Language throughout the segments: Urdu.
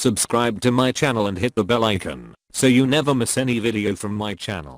Subscribe to my channel and hit the bell icon so you never miss any video from my channel.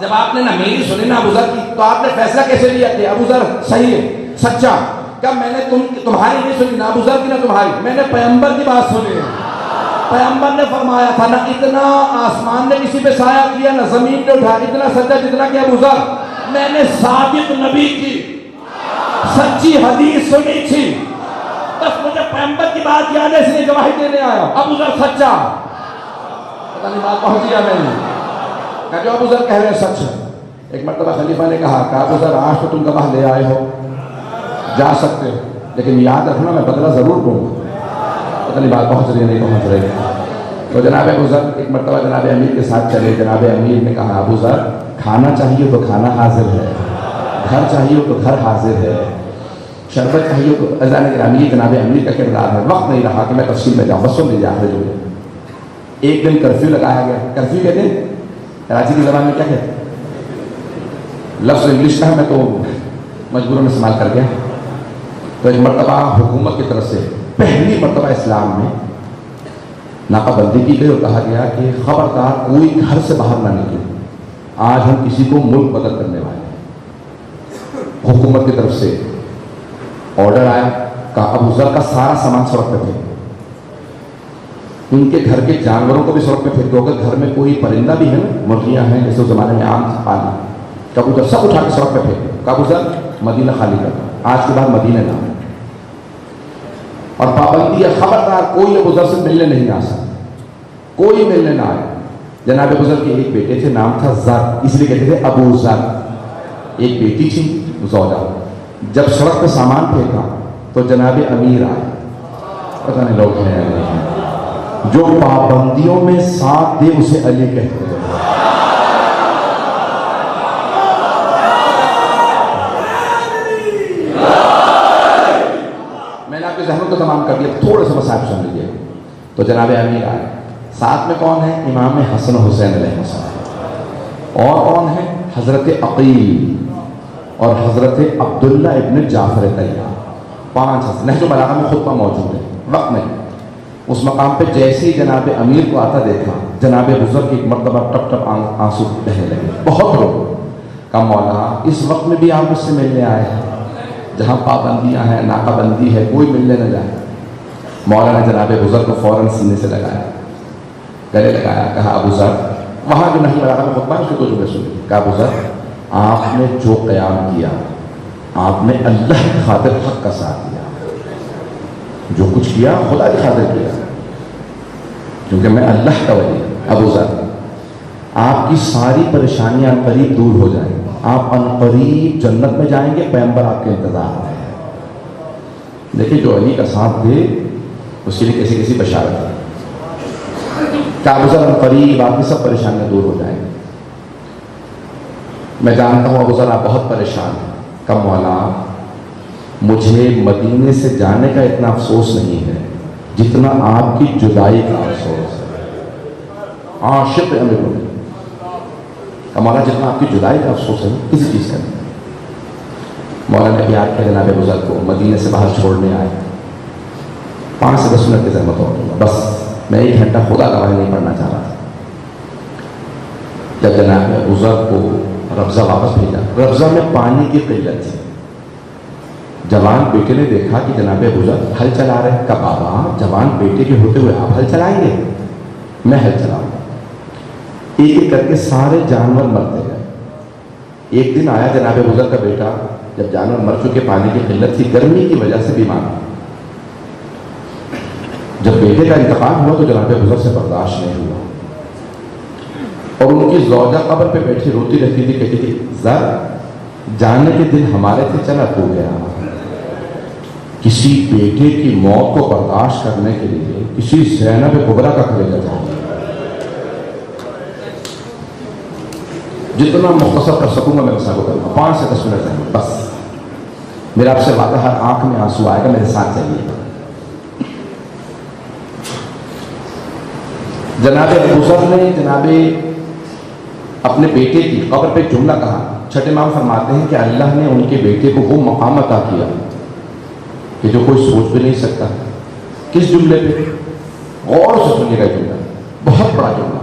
جب آپ نے نہ میری سنی نہ ابو ذر کی تو آپ نے فیصلہ کیسے لیا کہ ابو ذر صحیح ہے سچا؟ کب میں نے تمہاری نہیں سنی، نہ ابو ذر کی نہ تمہاری، میں نے پیغمبر کی بات سنی ہے۔ پیغمبر نے فرمایا تھا نہ اتنا آسمان نے کسی پہ سایہ کیا نہ زمین نے اٹھا، اتنا سچا جتنا کہ ابو ذر۔ میں نے صادق نبی کی سچی حدیث سنی تھی، بس مجھے پیغمبر کی بات یاد ہے اس لیے گواہی دینے آیا۔ ابو ذر سچا، پتہ نہیں بات پہنچ گیا میں نے کہا جو ابو ذر کہہ رہے ہیں سچ ہے۔ ایک مرتبہ خلیفہ نے کہا کہ ابو ذر آج تو تم گواہ لے آئے ہو، جا سکتے ہو، لیکن یاد رکھنا میں بدلہ ضرور دوں گا۔ پتہ نہیں بات پہنچ رہی ہے نہیں پہنچ رہی۔ تو جناب ابو ذر ایک مرتبہ جناب امیر کے ساتھ چلے، جناب امیر نے کہا ابو ذر کھانا چاہیے تو کھانا حاضر ہے، گھر چاہیے تو گھر حاضر ہے، شربت چاہیے تو اذان گرامی جناب امیر کا کردار ہے۔ وقت نہیں رہا کہ میں تفصیل میں جاؤں، بس سن لیجیے آخر جو ایک دن کرفیو لگایا گیا۔ کرفیو کہتے ہیں کراچی کی زبان میں کیا کہتے ہیں؟ لفظ انگلش کا ہے، میں تو مجبوراً استعمال کر گیا۔ تو ایک مرتبہ حکومت کی طرف سے پہلی مرتبہ اسلام میں ناکہ بندی کی گئی اور کہا گیا کہ خبردار کوئی گھر سے باہر نہ نکلے، آج ہم کسی کو ملک بدل کرنے والے ہیں۔ حکومت کی طرف سے آرڈر آیا کہ ابو ذر کا سارا سامان سڑک پہ پھینک، ان کے گھر کے جانوروں کو بھی سڑک پہ پھینک دو، اگر گھر میں کوئی پرندہ بھی ہے نا، مرغیاں ہیں جیسے اس زمانے میں عام تھا پالی، کبوتر سب اٹھا کے سڑک پہ پھینک۔ ابو ذر مدینہ خالی کرنا، آج کے بعد مدینہ نہ آئے، اور پابندی ہے خبردار کوئی ابو ذر سے ملنے نہیں آ سکتا، کوئی ملنے نہ آئے۔ جناب ابو ذر کے ایک بیٹے تھے، نام تھا ذر، اس لیے کہتے تھے ابو ذر۔ ایک بیٹی تھی زوجہ۔ جب سڑک پہ سامان پھینکا تو جناب امیر آئے، پتہ نہیں لوگ ہیں یا نہیں ہیں، جو پابندیوں میں ساتھ دے اسے علی کہتے ہیں۔ میں نے آپ کے ذہنوں کو تمام کر دیا، تھوڑے سے مسائل سن لیجیے۔ تو جناب امیر آئے، ساتھ میں کون ہے؟ امام حسن حسین علیہ السلام، اور کون ہے؟ حضرت عقیل اور حضرت عبداللہ ابن جعفر طیار، 5 حسن۔ نہج البلاغہ میں خطبہ موجود ہے، وقت نہیں۔ اس مقام پہ جیسے ہی جناب امیر کو آتا دیکھا، جناب بزرگ ایک مرتبہ ٹپ ٹپ آنسو بہنے لگے، بہت رو۔ کہا مولا اس وقت میں بھی آپ مجھ سے ملنے آئے ہیں، جہاں پابندیاں ہیں، ناکہ بندی ہے، کوئی ملنے نہ جائے۔ مولا نے جناب بزرگ کو فوراً سینے سے لگایا، گلے لگایا، کہا ابو ذر، وہاں جو نہیں لگا میں خطبہ اس کے 2 جملے سنی۔ کہا ابو ذر آپ نے جو قیام کیا، آپ نے اللہ کی خاطر حق کا ساتھ دیا، جو کچھ کیا خدا کی خاطر کیا، کیونکہ میں اللہ کا ولی ہوں۔ ابو ذر آپ کی ساری پریشانیاں ان قریب دور ہو جائیں، آپ ان قریب جنت میں جائیں گے، پیغمبر آپ کے انتظار میں ہے۔ دیکھیں جو علی کا ساتھ دے اس کے لیے کیسی کیسی بشارت ہے۔ کہ ابو ذر ان قریب آپ کی سب پریشانیاں دور ہو جائیں گی۔ میں جانتا ہوں ابو ذر آپ بہت پریشان ہیں۔ کہ مولا مجھے مدینے سے جانے کا اتنا افسوس نہیں ہے جتنا آپ کی جدائی کا افسوس ہے۔ عاشق امیر المومنین، کہ مولا جتنا آپ کی جدائی کا افسوس ہے کسی چیز کا نہیں۔ مولا نے پیار کیا جناب ابو ذر کو، مدینے سے باہر چھوڑنے آئے۔ 5 سے 10 منٹ کی زحمت ہو گئی، بس میں 1 گھنٹہ خدا گواہی نہیں پڑھنا چاہ رہا تھا۔ جب جناب ابو ذر کو ربضہ واپس بھیجا، ربضہ میں پانی کی قلت تھی۔ جوان بیٹے نے دیکھا کہ جناب ابو ذر ہل چلا رہے، کہا بابا جوان بیٹے کے ہوتے ہوئے آپ ہل چلائیں گے؟ میں ہل چلاؤں گا۔ ایک ایک کر کے سارے جانور مرتے گئے۔ ایک دن آیا جناب ابو ذر کا بیٹا، جب جانور مر چکے، پانی کی قلت تھی، گرمی کی وجہ سے بیمار ہوا۔ جب بیٹے کا انتقال ہوا تو جناب ابو ذر سے برداشت نہیں ہوا، اور ان کی زوجہ قبر پہ بیٹھی روتی رہتی تھی، کہتی تھی ذر جانے کے دن ہمارے تھے، چلا تو گیا۔ کسی بیٹے کی موت کو برداشت کرنے کے لیے کسی زینب کبریٰ کا کلیجہ چاہیے۔ جتنا مختصر کر سکوں گا میں ویسا کو کروں گا، 5 سے 10 منٹ رہیں، بس میرا آپ سے وعدہ، ہر آنکھ میں آنسو آئے گا، میرے ساتھ چلیے۔ جناب ابو ذر نے جناب اپنے بیٹے کی قبر پہ جملہ کہا۔ چھٹے امام فرماتے ہیں کہ اللہ نے ان کے بیٹے کو وہ مقام عطا کیا کہ جو کوئی سوچ بھی نہیں سکتا۔ کس جملے پہ؟ غور سے سنیے گا جملہ، بہت بڑا جملہ۔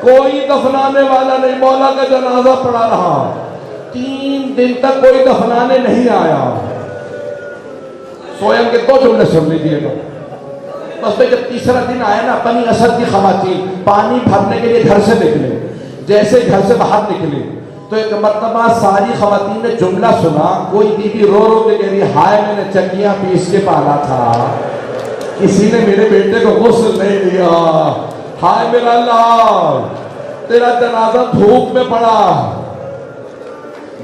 کوئی دفنانے والا نہیں، مولا کا جنازہ پڑا رہا، 3 دن تک کوئی دفنانے نہیں آیا۔ سوئم کے 2 جملے سن لیجیے گا بس۔ جب تیسرا دن آیا نا، بنی اسد کی خواتین پانی بھرنے کے لیے گھر سے نکلے، جیسے گھر سے باہر نکلے تو ایک مرتبہ ساری خواتین نے جملہ سنا، کوئی بی بی رو رو کے کہہ رہی، ہائے میں نے چکیاں پیس کے پالا تھا، کسی نے میرے بیٹے کو غسل نہیں دیا، ہائے میرا اللہ تیرا جنازہ دھوپ میں پڑا۔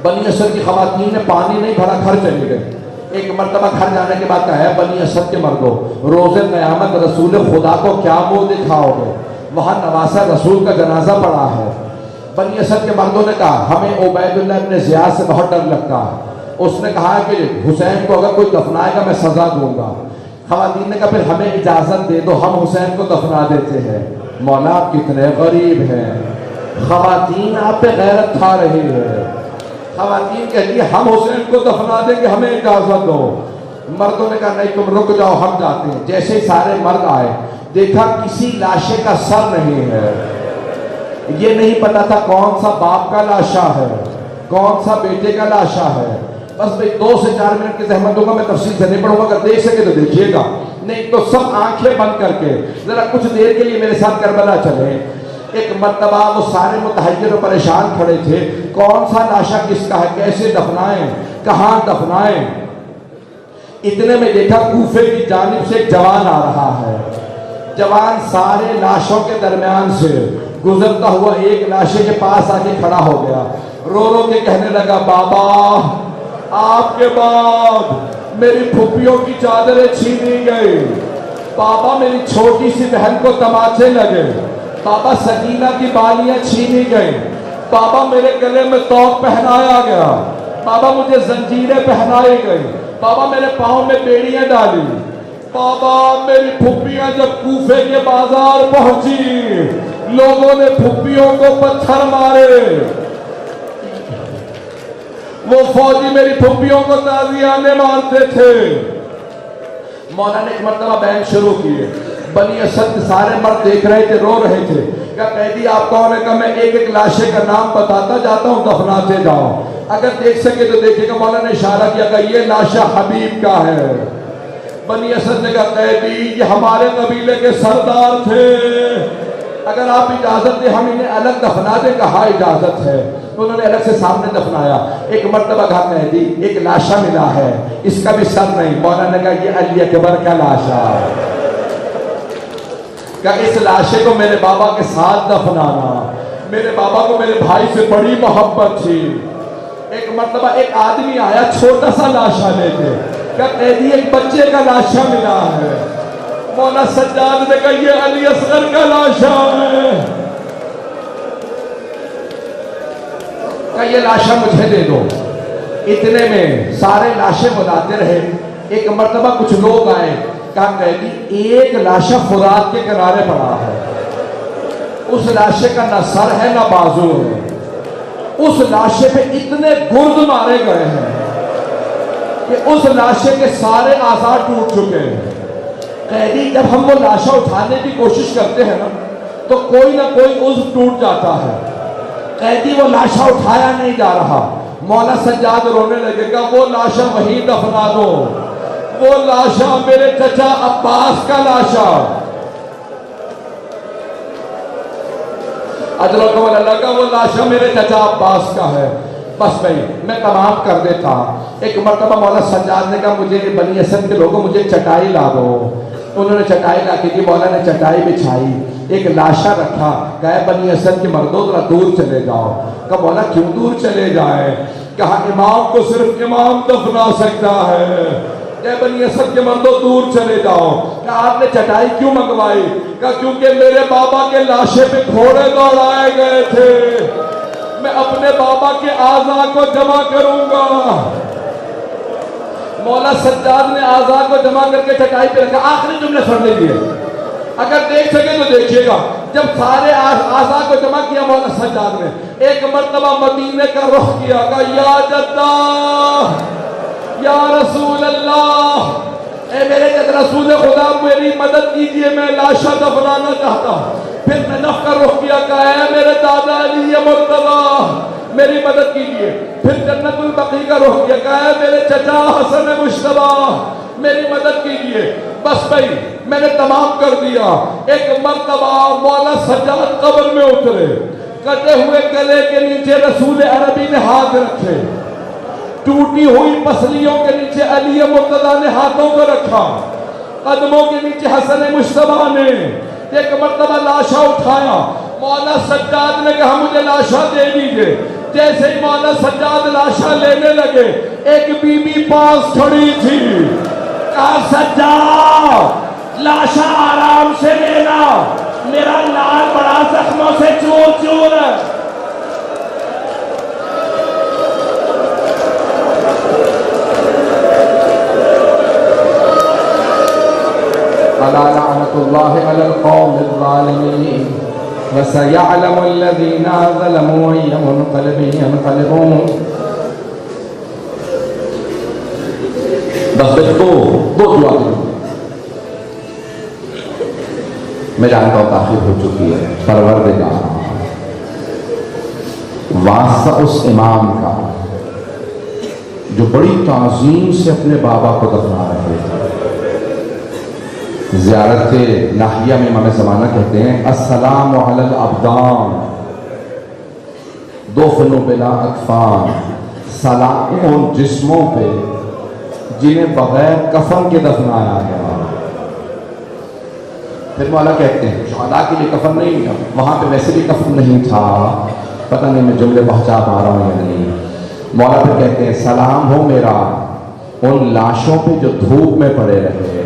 بنی اسد کی خواتین نے پانی نہیں بھرا، گھر چلی گئے۔ ایک مرتبہ گھر جانے کے بعد کہا ہے، بنی اسد کے مردوں، روز قیامت رسول خدا کو کیا منہ دکھاؤ گے؟ وہاں نواسہ رسول کا جنازہ پڑا ہے۔ بنی اسد کے مردوں نے کہا، ہمیں عبید اللہ ابن زیاد سے بہت ڈر لگتا ہے، اس نے کہا کہ حسین کو اگر کوئی دفنائے گا میں سزا دوں گا۔ خواتین نے کہا پھر ہمیں اجازت دے دو، ہم حسین کو دفنا دیتے ہیں۔ مولا آپ کتنے غریب ہیں، خواتین آپ پہ غیرت کھا رہی ہے۔ خواتین کہتی ہیں ہم حسین کو دفنا دیں گے، ہمیں اجازت دو۔ مردوں نے کہا نہیں تم رک جاؤ، ہم جاتے ہیں۔ جیسے ہی سارے مرد آئے، دیکھا کسی لاشے کا سر نہیں ہے، یہ نہیں پتا تھا کون سا باپ کا لاشا ہے، کون سا بیٹے کا لاشا ہے۔ بس بھئی 2 سے 4 منٹ کی زحمت دوں گا، میں تفصیل سے نہیں پڑھوں گا، اگر دیکھ سکے تو دیکھیے گا، نہیں تو سب آنکھیں بند کر کے ذرا کچھ دیر کے لیے میرے ساتھ کربلا چلیں۔ ایک مرتبہ وہ سارے متحیر و پریشان کھڑے تھے، کون سا لاشا کس کا ہے، کیسے دفنائیں، کہاں دفنائیں۔ اتنے میں دیکھا کوفے کی جانب سے ایک جوان آ رہا ہے۔ جوان سارے لاشوں کے درمیان سے گزرتا ہوا ایک لاشے کے پاس آ کے کھڑا ہو گیا، رو رو کے کہنے لگا، بابا آپ کے بعد میری پھپھیوں کی چادریں چھینی گئی، بابا میری چھوٹی سی بہن کو تماچے لگے، بابا سکینہ کی بالیاں چھینی گئی، بابا میرے گلے میں توق پہنایا گیا، بابا مجھے زنجیریں پہنائی گئی، بابا میرے پاؤں میں بیڑیاں ڈالی، بابا میری پھپھیاں جب کوفے کے بازار پہنچی لوگوں نے پھپھیوں کو پتھر مارے، وہ فوجی میری پھپھیوں کو تازیانے مارتے تھے۔ مولا نے ایک مرتبہ بیان شروع کیے، بنی اسد کے سارے مرد دیکھ رہے تھے، رو رہے تھے۔ کہا قیدی آپ کون ہے؟ کہا میں ایک ایک لاشے کا نام بتاتا جاتا ہوں، دفناتے جاؤ، اگر دیکھ سکے تو دیکھیے گا۔ مولا نے اشارہ کیا کہ یہ لاشا حبیب کا ہے۔ بنی اسد نے کہا قیدی یہ ہمارے قبیلے کے سردار تھے، اگر آپ اجازت دیں ہم انہیں الگ دفنا دیں۔ کہا اجازت ہے۔ انہوں نے الگ سے سامنے دفنایا۔ ایک مرتبہ کہا قیدی ایک لاشا ملا ہے، اس کا بھی سر نہیں۔ مولا نے کہا یہ علی اکبر کا لاشا ہے، کہ اس لاشے کو میرے بابا کے ساتھ دفنانا، میرے بابا کو میرے بھائی سے بڑی محبت تھی۔ ایک مرتبہ ایک آدمی آیا چھوٹا سا لاشا لے کے، کہ قیدی ایک بچے کا لاشا ملا ہے۔ مولا سجاد نے کہا یہ علی اصغر کا لاشا ہے، کہ یہ لاشا مجھے دے دو۔ اتنے میں سارے لاشے بلاتے رہے۔ ایک مرتبہ کچھ لوگ آئے، کہا قیدی ایک لاشا فرات کے کنارے پڑا ہے، اس لاشے کا نہ سر ہے نہ بازو ہے، اس لاشے پہ اتنے گرد مارے گئے ہیں کہ اس لاشے کے سارے اعضاء ٹوٹ چکے ہیں۔ قیدی جب ہم وہ لاشا اٹھانے کی کوشش کرتے ہیں نا تو کوئی نہ کوئی عضو ٹوٹ جاتا ہے۔ قیدی وہ لاشا اٹھایا نہیں جا رہا۔ مولا سجاد رونے لگے گا وہ لاشا وہیں دفنا دو، وہ لاشا میرے چچا عباس کا لاشا۔ اجرکم اللہ کا وہ لاشا میرے چچا عباس کا ہے۔ بس بھائی میں تمام کر دیتا۔ ایک مرتبہ مولا سجاد نے کہا مجھے بنی اسد کے لوگوں مجھے چٹائی لا دو۔ انہوں نے چٹائی لا کے دی، مولا نے چٹائی بچھائی، ایک لاشا رکھا، کہا بنی اسد کے مردوں ذرا دور چلے جاؤ۔ کہا مولا کیوں دور چلے جائیں؟ کہا امام کو صرف امام دفنا سکتا ہے۔ کہ بنی اسد کے مردوں دور چلے جاؤ۔ کہا آپ نے چٹائی کیوں منگوائی؟ کہا کیونکہ میرے بابا کے لاشے پہ گھوڑے دوڑائے گئے تھے، میں اپنے بابا کے اعضاء کو جمع کروں گا۔ مولا سجاد نے اعضاء کو جمع کر کے چٹائی پہ رکھا۔ آخری جملے سن لیجیے، اگر دیکھ سکے تو دیکھیے گا۔ جب سارے اعضاء کو جمع کیا مولا سجاد نے، ایک مرتبہ مدینے کا رخ کیا، کہا یا جدہ یا رسول اللہ، اے میرے جد رسول خدا میری مدد کیجئے، میں لاشا دفنانا چاہتا ہوں۔ پھر میں نف کا رخ کیا، کہا اے میرے دادا علی مرتضی میری مدد کیجئے۔ پھر جنت البقیع کا رخ کیا، کہا اے میرے چچا حسن مجتبیٰ میری مدد کیجئے۔ بس بھائی میں نے تمام کر دیا۔ ایک مرتبہ مولا سجاد قبر میں اترے، کٹے ہوئے گلے کے نیچے رسول عربی نے ہاتھ رکھے، ٹوٹی ہوئی پسلیوں کے نیچے علی مرتضیٰ نے ہاتھوں کو رکھا، قدموں کے نیچے حسن مجتبیٰ نے۔ ایک مرتبہ لاشا اٹھایا، مولا سجاد نے کہا مجھے لاشا دے دیجئے۔ جیسے ہی مولا سجاد لاشا لینے لگے، ایک بی بی پاس کھڑی تھی، کہا سجاد لاشا آرام سے لینا، میرا لال بڑا زخموں سے چور چور ہے۔ الا لعنۃ اللہ علی القوم الظالمین وسيعلم الذين ظلموا أي منقلب ينقلبون۔ بس دو دعا کروں، میں جانتا ہوں تاخیر ہو چکی ہے۔ پروردگار واسطہ اس امام کا جو بڑی تعظیم سے اپنے بابا کو دفنا رہے تھے۔ زیارت ناحیہ میں امام زمانہ کہتے ہیں السلام علی الابدان دفن بلا اکفان، سلام ان جسموں پہ جنہیں بغیر کفن کے دفنایا گیا۔ پھر مولا کہتے ہیں شہداء کے لیے کفن نہیں، وہاں پہ ویسے بھی کفن نہیں تھا، پتہ نہیں میں جملے پہنچا پا رہا ہوں یا نہیں۔ مولا پھر کہتے ہیں سلام ہو میرا ان لاشوں پہ جو دھوپ میں پڑے رہے،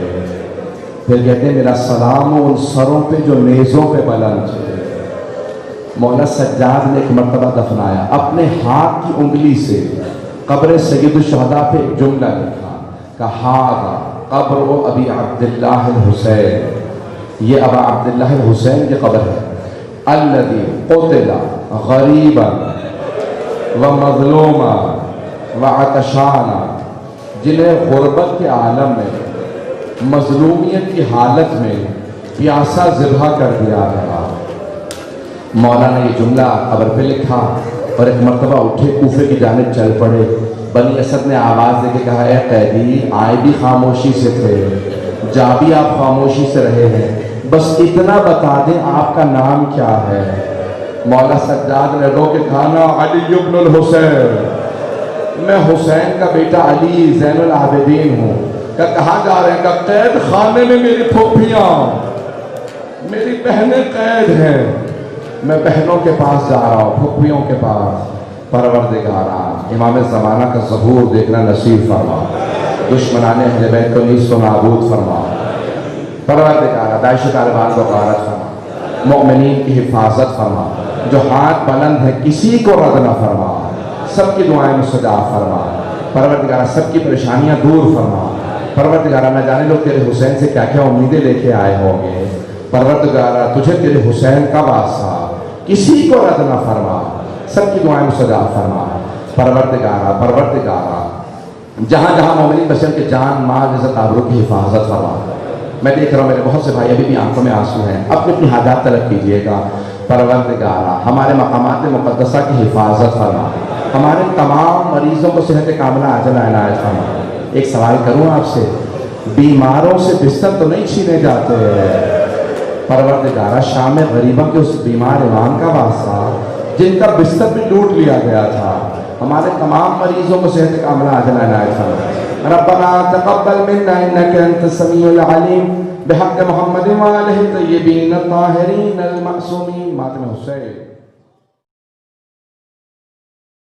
پھر کہتے ہیں میرا سلام ہو ان سروں پہ جو نیزوں پہ بلند تھے۔ مولا سجاد نے ایک مرتبہ دفنایا، اپنے ہاتھ کی انگلی سے قبر سید الشہداء پہ ایک جملہ لکھا کہ ہذا قبر ابی عبداللہ الحسین، یہ ابا عبداللہ الحسین کی قبر ہے، الذی قتل غریبا ومظلوما وعطشانا، جنہیں غربت کے عالم میں مظلومیت کی حالت میں پیاسا ذبح کر دیا گیا۔ مولا نے یہ جملہ قبر پہ لکھا اور ایک مرتبہ اٹھے کوفے کی جانب چل پڑے۔ بنی اسد نے آواز دے کے کہا اے قیدی، آئے بھی خاموشی سے تھے، جا بھی آپ خاموشی سے رہے ہیں، بس اتنا بتا دیں آپ کا نام کیا ہے۔ مولا سجاد نے رو کے کہا نا علی ابن الحسین، میں حسین کا بیٹا علی زین العابدین ہوں۔ کہ کہاں جا رہے ہیں؟ کہ قید خانے میں میری پھوپھیاں میری بہنیں قید ہیں، میں بہنوں کے پاس جا رہا ہوں، پھوپھیوں کے پاس۔ پروردگارا امام زمانہ کا ظہور دیکھنا نصیب فرما، دشمنان اہل بیت کو نیست و نابود فرما۔ پروردگارا داعش طالبان کو غارت فرما، مؤمنین کی حفاظت فرما، جو ہاتھ بلند ہے کسی کو رد نہ فرما، سب کی دعائیں مستجاب فرما۔ پروردگارا سب کی پریشانیاں دور فرما۔ پروردگارا نہ جانے لوگ تیرے حسین سے کیا کیا امیدیں لے کے آئے ہوں گے۔ پروردگارا تجھے تیرے حسین کا واسطہ، کسی کو رد نہ فرما، سب کی دعائیں مستجاب فرما۔ پروردگارا جہاں جہاں مومنین بسے ان کے جان مال عزت آبرو کی حفاظت فرما۔ میں دیکھ رہا ہوں میرے بہت سے بھائی ابھی بھی آنکھوں میں آنسو ہیں، اپنی اپنی حاجات طلب کیجیے گا۔ پروردگارا ہمارے مقامات مقدسہ کی حفاظت فرما، ہمارے تمام مریضوں کو صحت کاملہ عاجلہ عنایت فرما۔ ایک سوال کروں آپ سے، بیماروں سے بستر تو نہیں چھینے جاتے؟ پروردگارا شام غریبہ کے اس بیمار امام کا واسطہ جن کا بستر بھی لوٹ لیا گیا تھا، ہمارے تمام مریضوں کو صحت کاملہ عاجلہ عنایت فرما۔ ربنا تقبل منا انك انت السميع العليم بحق محمد وآلہ الطیبین الطاہرین المعصومین۔ ماتم حسین۔